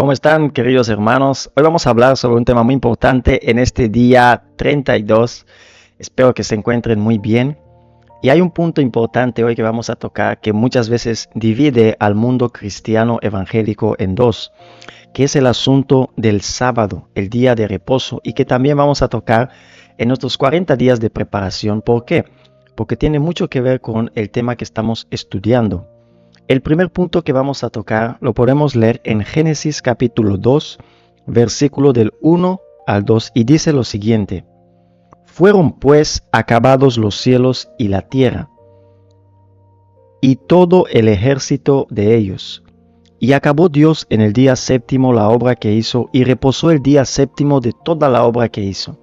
¿Cómo están, queridos hermanos? Hoy vamos a hablar sobre un tema muy importante en este día 32. Espero que se encuentren muy bien. Y hay un punto importante hoy que vamos a tocar que muchas veces divide al mundo cristiano evangélico en dos, que es el asunto del sábado, el día de reposo, y que también vamos a tocar en nuestros 40 días de preparación. ¿Por qué? Porque tiene mucho que ver con el tema que estamos estudiando. El primer punto que vamos a tocar lo podemos leer en Génesis capítulo 2, versículo del 1 al 2, y dice lo siguiente: Fueron pues acabados los cielos y la tierra, y todo el ejército de ellos. Y acabó Dios en el día séptimo la obra que hizo, y reposó el día séptimo de toda la obra que hizo.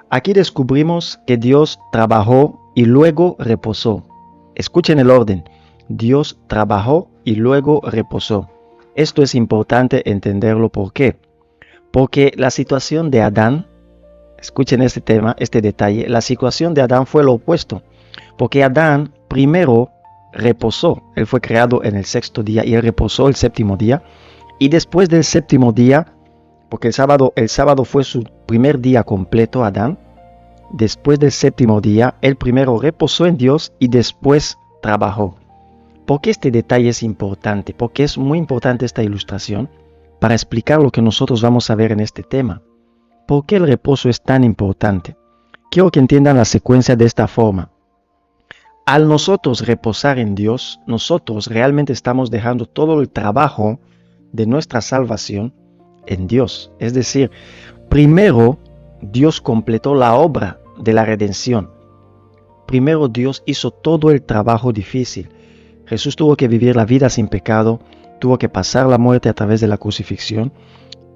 Aquí descubrimos que Dios trabajó y luego reposó. Escuchen el orden. Dios trabajó y luego reposó. Esto es importante entenderlo. ¿Por qué? Porque la situación de Adán, escuchen este tema, este detalle, la situación de Adán fue lo opuesto. Porque Adán primero reposó. Él fue creado en el sexto día y él reposó el séptimo día. Y después del séptimo día, porque el sábado fue su primer día completo, Adán. Después del séptimo día, él primero reposó en Dios y después trabajó. ¿Por qué este detalle es importante? Porque es muy importante esta ilustración para explicar lo que nosotros vamos a ver en este tema. ¿Por qué el reposo es tan importante? Quiero que entiendan la secuencia de esta forma. Al nosotros reposar en Dios, nosotros realmente estamos dejando todo el trabajo de nuestra salvación en Dios. Es decir, primero Dios completó la obra de la redención. Primero Dios hizo todo el trabajo difícil. Jesús tuvo que vivir la vida sin pecado, tuvo que pasar la muerte a través de la crucifixión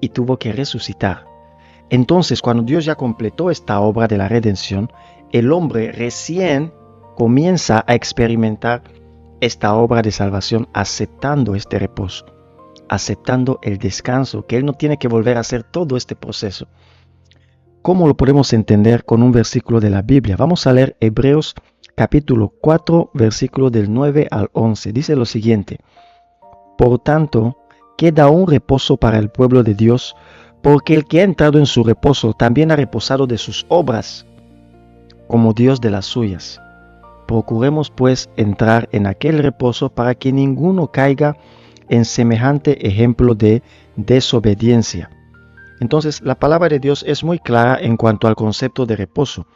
y tuvo que resucitar. Entonces, cuando Dios ya completó esta obra de la redención, el hombre recién comienza a experimentar esta obra de salvación aceptando este reposo, aceptando el descanso, que él no tiene que volver a hacer todo este proceso. ¿Cómo lo podemos entender con un versículo de la Biblia? Vamos a leer Hebreos capítulo 4, versículo del 9 al 11. Dice lo siguiente: Por tanto, queda un reposo para el pueblo de Dios, porque el que ha entrado en su reposo también ha reposado de sus obras, como Dios de las suyas. Procuremos pues entrar en aquel reposo para que ninguno caiga en semejante ejemplo de desobediencia. Entonces, la palabra de Dios es muy clara en cuanto al concepto de reposo.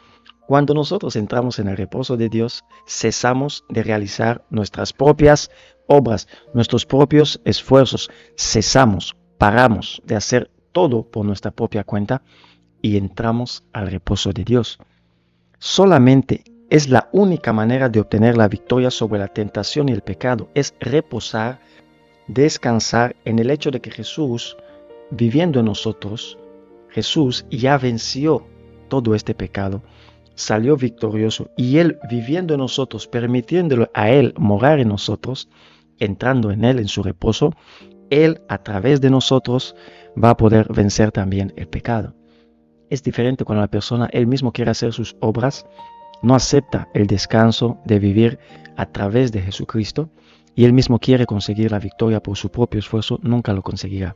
Cuando nosotros entramos en el reposo de Dios, cesamos de realizar nuestras propias obras, nuestros propios esfuerzos. Paramos de hacer todo por nuestra propia cuenta y entramos al reposo de Dios. Solamente es la única manera de obtener la victoria sobre la tentación y el pecado. Es reposar, descansar en el hecho de que Jesús, viviendo en nosotros, Jesús ya venció todo este pecado, salió victorioso, y Él viviendo en nosotros, permitiéndolo a Él morar en nosotros, entrando en Él, en su reposo, Él a través de nosotros va a poder vencer también el pecado. Es diferente cuando la persona, él mismo quiere hacer sus obras, no acepta el descanso de vivir a través de Jesucristo, y él mismo quiere conseguir la victoria por su propio esfuerzo, nunca lo conseguirá.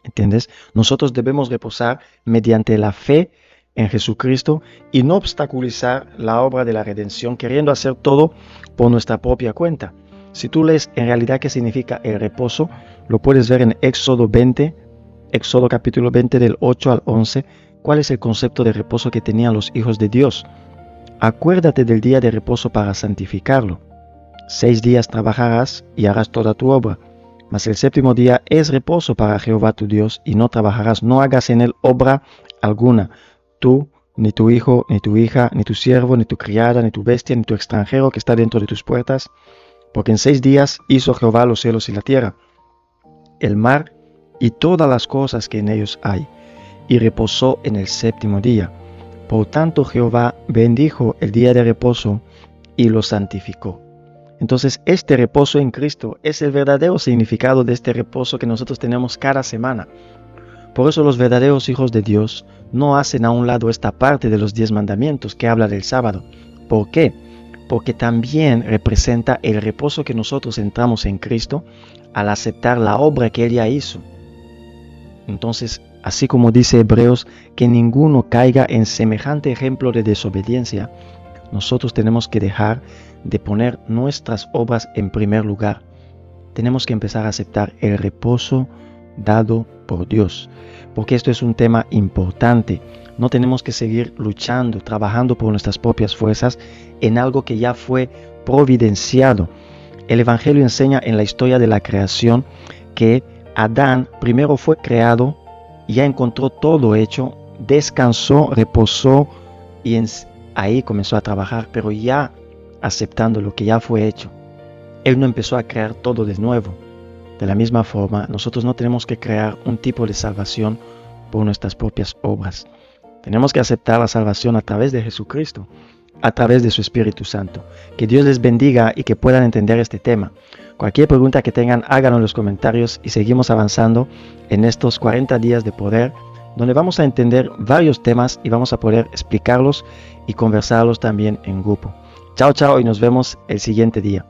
¿Entiendes? Nosotros debemos reposar mediante la fe en Jesucristo y no obstaculizar la obra de la redención queriendo hacer todo por nuestra propia cuenta. Si tú lees en realidad qué significa el reposo, lo puedes ver en Éxodo capítulo 20 del 8 al 11, cuál es el concepto de reposo que tenían los hijos de Dios. Acuérdate del día de reposo para santificarlo. 6 días trabajarás y harás toda tu obra. Mas el séptimo día es reposo para Jehová tu Dios, y no trabajarás, no hagas en él obra alguna. Tú, ni tu hijo, ni tu hija, ni tu siervo, ni tu criada, ni tu bestia, ni tu extranjero que está dentro de tus puertas. Porque en 6 días hizo Jehová los cielos y la tierra, el mar y todas las cosas que en ellos hay, y reposó en el séptimo día. Por tanto Jehová bendijo el día de reposo y lo santificó. Entonces, este reposo en Cristo es el verdadero significado de este reposo que nosotros tenemos cada semana. Por eso los verdaderos hijos de Dios no hacen a un lado esta parte de los 10 mandamientos que habla del sábado. ¿Por qué? Porque también representa el reposo que nosotros entramos en Cristo al aceptar la obra que Él ya hizo. Entonces, así como dice Hebreos, que ninguno caiga en semejante ejemplo de desobediencia, nosotros tenemos que dejar de poner nuestras obras en primer lugar. Tenemos que empezar a aceptar el reposo dado por Dios, porque esto es un tema importante. No tenemos que seguir luchando, trabajando por nuestras propias fuerzas en algo que ya fue providenciado. El Evangelio enseña en la historia de la creación que Adán primero fue creado, ya encontró todo hecho, descansó, reposó y ahí comenzó a trabajar, pero ya aceptando lo que ya fue hecho. Él no empezó a crear todo de nuevo. De la misma forma, nosotros no tenemos que crear un tipo de salvación por nuestras propias obras. Tenemos que aceptar la salvación a través de Jesucristo, a través de su Espíritu Santo. Que Dios les bendiga y que puedan entender este tema. Cualquier pregunta que tengan, háganlo en los comentarios y seguimos avanzando en estos 40 días de poder, donde vamos a entender varios temas y vamos a poder explicarlos y conversarlos también en grupo. Chao, chao y nos vemos el siguiente día.